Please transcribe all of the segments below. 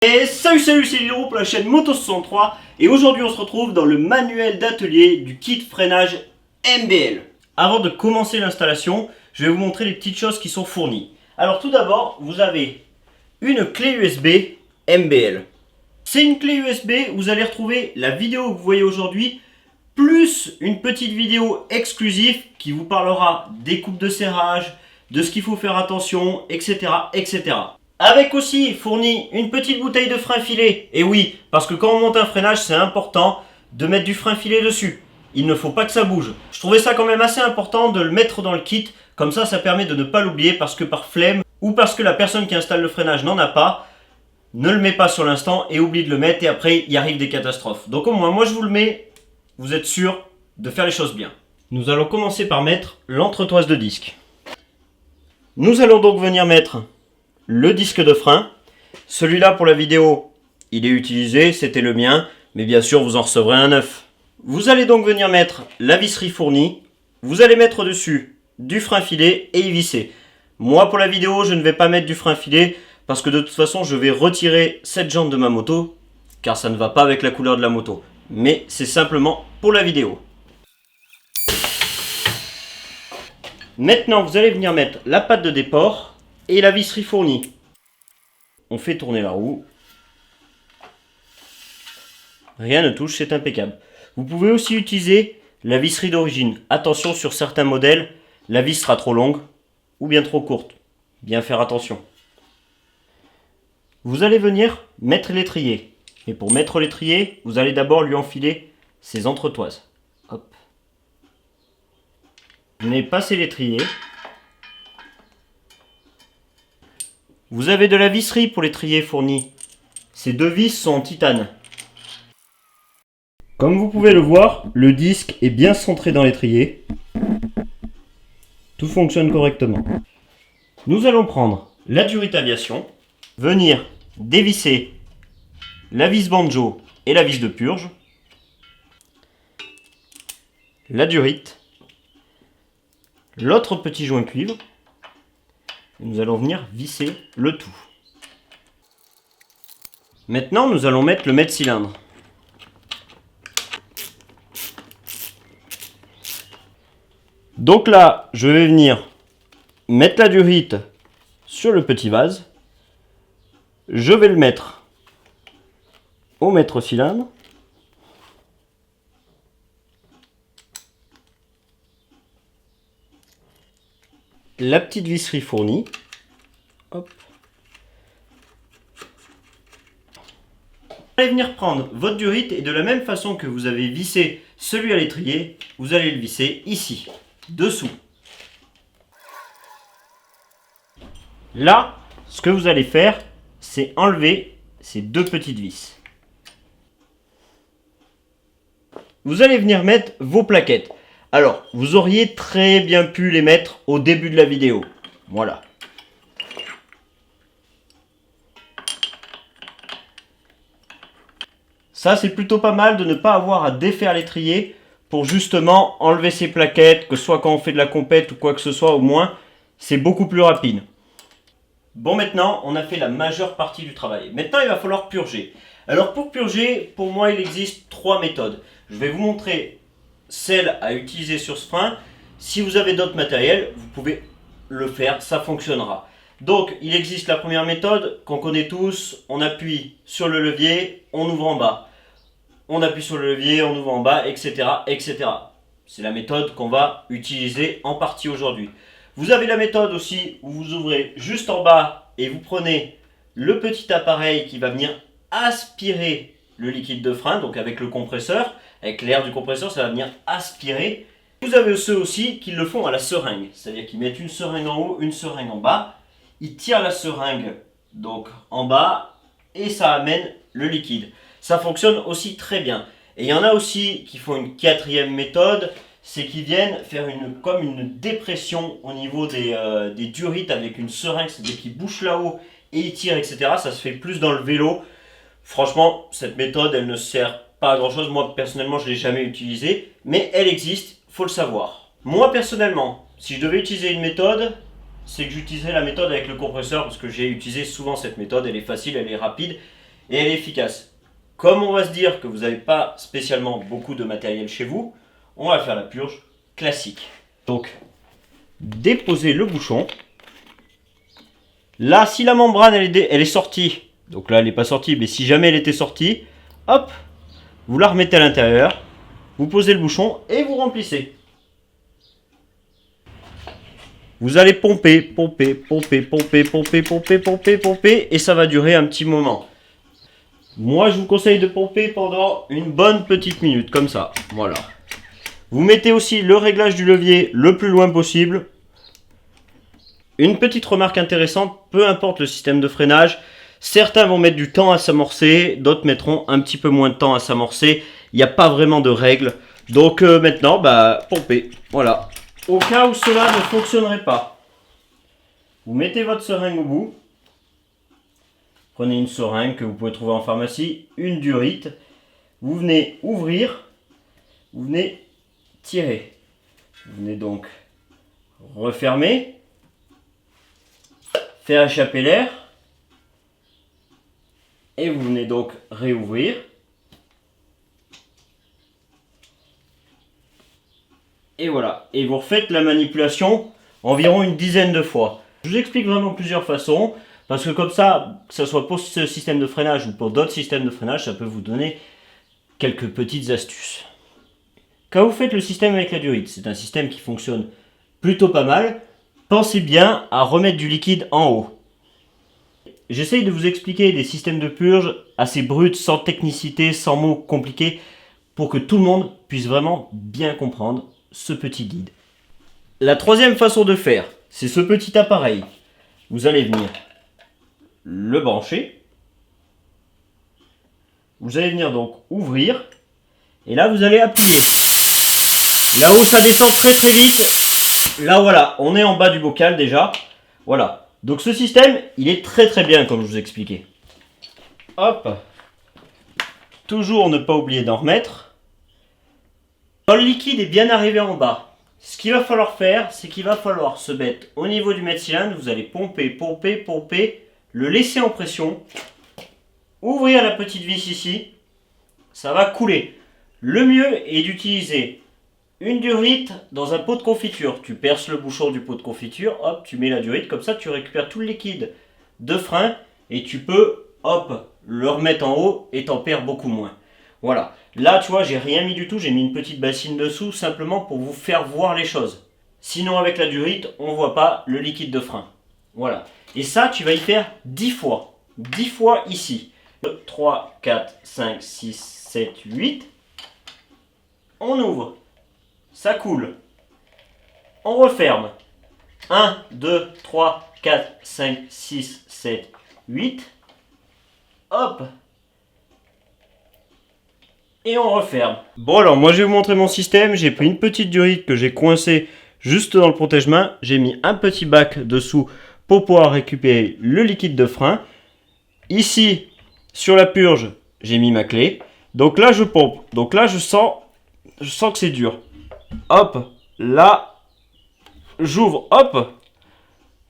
Et salut, c'est Lilo pour la chaîne Moto63 et aujourd'hui on se retrouve dans le manuel d'atelier du kit freinage MBL. Avant de commencer l'installation, je vais vous montrer les petites choses qui sont fournies. Alors tout d'abord, vous avez une clé USB MBL. C'est une clé USB, vous allez retrouver la vidéo que vous voyez aujourd'hui, plus une petite vidéo exclusive qui vous parlera des coupes de serrage, de ce qu'il faut faire attention, etc. etc. Avec aussi fourni une petite bouteille de frein filet. Et oui, parce que quand on monte un freinage, c'est important de mettre du frein filet dessus. Il ne faut pas que ça bouge. Je trouvais ça quand même assez important de le mettre dans le kit. Comme ça permet de ne pas l'oublier parce que par flemme ou parce que la personne qui installe le freinage n'en a pas, ne le met pas sur l'instant et oublie de le mettre et après il arrive des catastrophes. Donc au moins, moi je vous le mets, vous êtes sûr de faire les choses bien. Nous allons commencer par mettre l'entretoise de disque. Nous allons donc venir mettre le disque de frein. Celui-là pour la vidéo, il est utilisé, c'était le mien, mais bien sûr vous en recevrez un neuf. Vous allez donc venir mettre la visserie fournie, vous allez mettre dessus du frein filet et y visser. Moi pour la vidéo, je ne vais pas mettre du frein filet parce que de toute façon je vais retirer cette jante de ma moto car ça ne va pas avec la couleur de la moto. Mais c'est simplement pour la vidéo. Maintenant vous allez venir mettre la patte de déport et la visserie fournie. On fait tourner la roue. Rien ne touche, c'est impeccable. Vous pouvez aussi utiliser la visserie d'origine. Attention, sur certains modèles, la vis sera trop longue ou bien trop courte. Bien faire attention. Vous allez venir mettre l'étrier. Et pour mettre l'étrier, vous allez d'abord lui enfiler ses entretoises. Hop. Vous venez passer l'étrier. Vous avez de la visserie pour l'étrier fourni. Ces deux vis sont en titane. Comme vous pouvez le voir, le disque est bien centré dans l'étrier. Tout fonctionne correctement. Nous allons prendre la durite aviation, venir dévisser la vis banjo et la vis de purge, la durite, l'autre petit joint cuivre. Nous allons venir visser le tout. Maintenant, nous allons mettre le mètre-cylindre. Donc là, je vais venir mettre la durite sur le petit vase. Je vais le mettre au mètre-cylindre. La petite visserie fournie. Hop. Vous allez venir prendre votre durite et de la même façon que vous avez vissé celui à l'étrier, vous allez le visser ici, dessous. Là, ce que vous allez faire, c'est enlever ces deux petites vis. Vous allez venir mettre vos plaquettes. Alors, vous auriez très bien pu les mettre au début de la vidéo. Voilà. Ça, c'est plutôt pas mal de ne pas avoir à défaire l'étrier pour justement enlever ces plaquettes, que ce soit quand on fait de la compète ou quoi que ce soit, au moins, c'est beaucoup plus rapide. Bon, maintenant, on a fait la majeure partie du travail. Maintenant, il va falloir purger. Alors, pour purger, pour moi, il existe trois méthodes. Je vais vous montrer celle à utiliser sur ce frein. Si vous avez d'autres matériels, vous pouvez le faire, ça fonctionnera. Donc il existe la première méthode qu'on connaît tous, on appuie sur le levier, on ouvre en bas. On appuie sur le levier, on ouvre en bas, etc. etc. C'est la méthode qu'on va utiliser en partie aujourd'hui. Vous avez la méthode aussi où vous ouvrez juste en bas et vous prenez le petit appareil qui va venir aspirer le liquide de frein, donc avec le compresseur. Avec l'air du compresseur, ça va venir aspirer. Vous avez ceux aussi qui le font à la seringue. C'est-à-dire qu'ils mettent une seringue en haut, une seringue en bas. Ils tirent la seringue donc en bas et ça amène le liquide. Ça fonctionne aussi très bien. Et il y en a aussi qui font une quatrième méthode. C'est qu'ils viennent faire comme une dépression au niveau des durites avec une seringue. C'est-à-dire qu'ils bouchent là-haut et ils tirent, etc. Ça se fait plus dans le vélo. Franchement, cette méthode, elle ne sert pas à grand chose. Moi, personnellement, je ne l'ai jamais utilisée. Mais elle existe, il faut le savoir. Moi, personnellement, si je devais utiliser une méthode, c'est que j'utiliserais la méthode avec le compresseur parce que j'ai utilisé souvent cette méthode. Elle est facile, elle est rapide. et elle est efficace. Comme on va se dire que vous n'avez pas spécialement beaucoup de matériel chez vous, on va faire la purge classique. Donc, déposez le bouchon. Là, si la membrane elle est sortie, donc là elle n'est pas sortie, mais si jamais elle était sortie, hop, vous la remettez à l'intérieur, vous posez le bouchon et vous remplissez. Vous allez pomper, pomper, pomper, pomper, pomper, pomper, pomper, pomper, et ça va durer un petit moment. Moi, je vous conseille de pomper pendant une bonne petite minute, comme ça. Voilà. Vous mettez aussi le réglage du levier le plus loin possible. Une petite remarque intéressante, peu importe le système de freinage, certains vont mettre du temps à s'amorcer, d'autres mettront un petit peu moins de temps à s'amorcer. Il n'y a pas vraiment de règles. Donc maintenant, pompez. Voilà. Au cas où cela ne fonctionnerait pas, vous mettez votre seringue au bout. Prenez une seringue que vous pouvez trouver en pharmacie, une durite. Vous venez ouvrir, vous venez tirer. Vous venez donc refermer, faire échapper l'air. Et vous venez donc réouvrir. Et voilà. Et vous refaites la manipulation environ une dizaine de fois. Je vous explique vraiment plusieurs façons. Parce que comme ça, que ce soit pour ce système de freinage ou pour d'autres systèmes de freinage, ça peut vous donner quelques petites astuces. Quand vous faites le système avec la durite, c'est un système qui fonctionne plutôt pas mal. Pensez bien à remettre du liquide en haut. J'essaye de vous expliquer des systèmes de purge assez bruts, sans technicité, sans mots compliqués, pour que tout le monde puisse vraiment bien comprendre ce petit guide. La troisième façon de faire, c'est ce petit appareil. Vous allez venir le brancher. Vous allez venir donc ouvrir. Et là, vous allez appuyer. Là où ça descend très très vite, là voilà, on est en bas du bocal déjà. Voilà. Donc ce système, il est très très bien comme je vous expliquais. Hop. Toujours ne pas oublier d'en remettre. Quand le liquide est bien arrivé en bas, ce qu'il va falloir faire, c'est qu'il va falloir se mettre au niveau du mètre-cylindre. Vous allez pomper, pomper, pomper, le laisser en pression, ouvrir la petite vis ici, ça va couler. Le mieux est d'utiliser une durite dans un pot de confiture. Tu perces le bouchon du pot de confiture, hop, tu mets la durite, comme ça tu récupères tout le liquide de frein et tu peux, hop, le remettre en haut et t'en perds beaucoup moins. Voilà. Là, tu vois, j'ai rien mis du tout, j'ai mis une petite bassine dessous simplement pour vous faire voir les choses. Sinon, avec la durite, on ne voit pas le liquide de frein. Voilà. Et ça, tu vas y faire 10 fois. 10 fois ici. 2, 3, 4, 5, 6, 7, 8. On ouvre. Ça coule. On referme. 1, 2, 3, 4, 5, 6, 7, 8. Hop. Et on referme. Bon alors, moi je vais vous montrer mon système. J'ai pris une petite durite que j'ai coincée juste dans le protège-main. J'ai mis un petit bac dessous pour pouvoir récupérer le liquide de frein. Ici, sur la purge, j'ai mis ma clé. Donc là, je pompe. Donc là, je sens que c'est dur. Hop, là, j'ouvre, hop.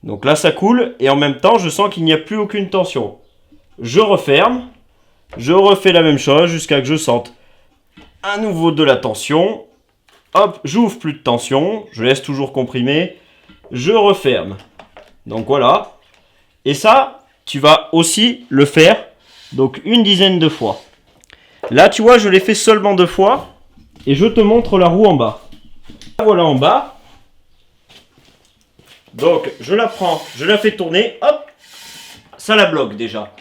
Donc là, ça coule. Et en même temps, je sens qu'il n'y a plus aucune tension. Je referme. Je refais la même chose jusqu'à que je sente à nouveau de la tension. Hop, j'ouvre, plus de tension. Je laisse toujours comprimer. Je referme. Donc voilà. Et ça, tu vas aussi le faire donc une dizaine de fois. Là, tu vois, je l'ai fait seulement 2 fois. Et je te montre la roue en bas. Voilà en bas. Donc, je la prends, je la fais tourner. Hop, ça la bloque déjà.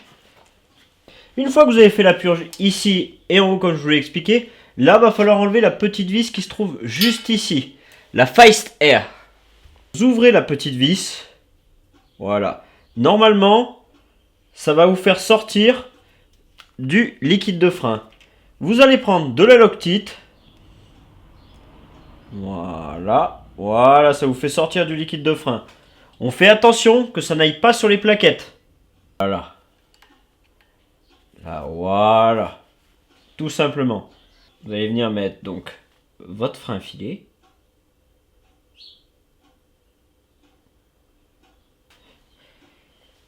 Une fois que vous avez fait la purge ici et en haut, comme je vous l'ai expliqué, là, va falloir enlever la petite vis qui se trouve juste ici. La Feist Air. Vous ouvrez la petite vis. Voilà. Normalement, ça va vous faire sortir du liquide de frein. Vous allez prendre de la Loctite. Voilà. Voilà, ça vous fait sortir du liquide de frein. On fait attention que ça n'aille pas sur les plaquettes. Voilà. Là, voilà. Tout simplement. Vous allez venir mettre donc votre frein filé.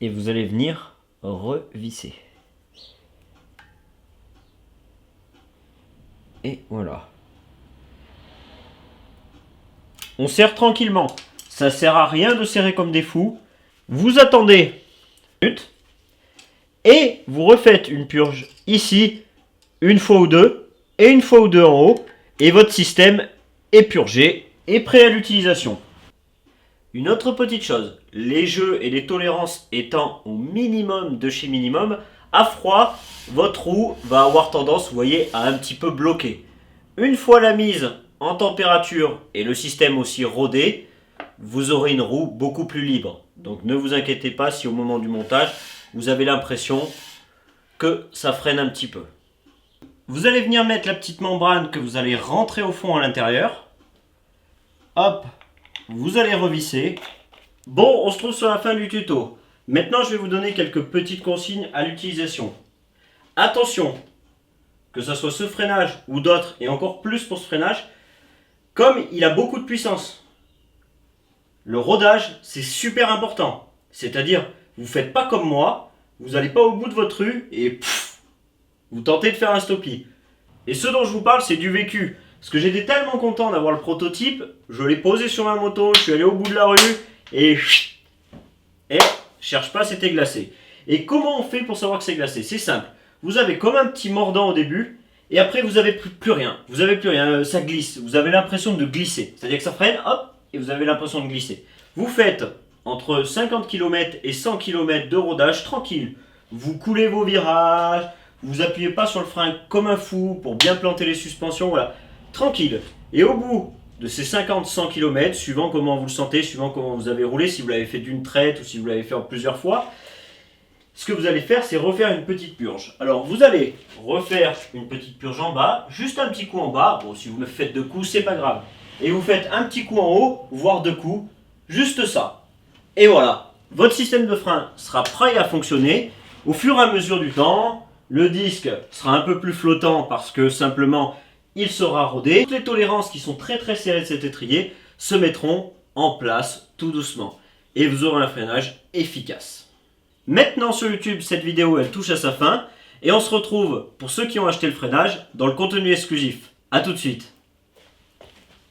Et vous allez venir revisser. Et voilà. On serre tranquillement. Ça sert à rien de serrer comme des fous. Vous attendez une minute et vous refaites une purge ici, une fois ou deux, et une fois ou deux en haut, et votre système est purgé et prêt à l'utilisation. Une autre petite chose, les jeux et les tolérances étant au minimum de chez minimum, à froid, votre roue va avoir tendance, vous voyez, à un petit peu bloquer. Une fois la mise en température et le système aussi rodé, vous aurez une roue beaucoup plus libre. Donc ne vous inquiétez pas si au moment du montage, vous avez l'impression que ça freine un petit peu. Vous allez venir mettre la petite membrane que vous allez rentrer au fond à l'intérieur. Hop, vous allez revisser. Bon, on se trouve sur la fin du tuto. Maintenant, je vais vous donner quelques petites consignes à l'utilisation. Attention, que ce soit ce freinage ou d'autres, et encore plus pour ce freinage, comme il a beaucoup de puissance, le rodage, c'est super important. C'est-à-dire, vous ne faites pas comme moi, vous n'allez pas au bout de votre rue et pff, vous tentez de faire un stoppie. Et ce dont je vous parle, c'est du vécu. Parce que j'étais tellement content d'avoir le prototype, je l'ai posé sur ma moto, je suis allé au bout de la rue et cherche pas, c'était glacé. Et comment on fait pour savoir que c'est glacé? C'est simple. Vous avez comme un petit mordant au début et après vous avez plus rien. Vous avez plus rien, ça glisse. Vous avez l'impression de glisser. C'est-à-dire que ça freine, hop, et vous avez l'impression de glisser. Vous faites entre 50 km et 100 km de rodage tranquille. Vous coulez vos virages, vous appuyez pas sur le frein comme un fou pour bien planter les suspensions, voilà. Tranquille. Et au bout de ces 50-100 km, suivant comment vous le sentez, suivant comment vous avez roulé, si vous l'avez fait d'une traite ou si vous l'avez fait en plusieurs fois, ce que vous allez faire, c'est refaire une petite purge. Alors, vous allez refaire une petite purge en bas, juste un petit coup en bas. Bon, si vous le faites deux coups, c'est pas grave. Et vous faites un petit coup en haut, voire deux coups, juste ça. Et voilà, votre système de frein sera prêt à fonctionner. Au fur et à mesure du temps, le disque sera un peu plus flottant parce que simplement, il sera rodé. Toutes les tolérances qui sont très très serrées de cet étrier se mettront en place tout doucement. Et vous aurez un freinage efficace. Maintenant sur YouTube, cette vidéo elle touche à sa fin et on se retrouve pour ceux qui ont acheté le freinage dans le contenu exclusif. A tout de suite.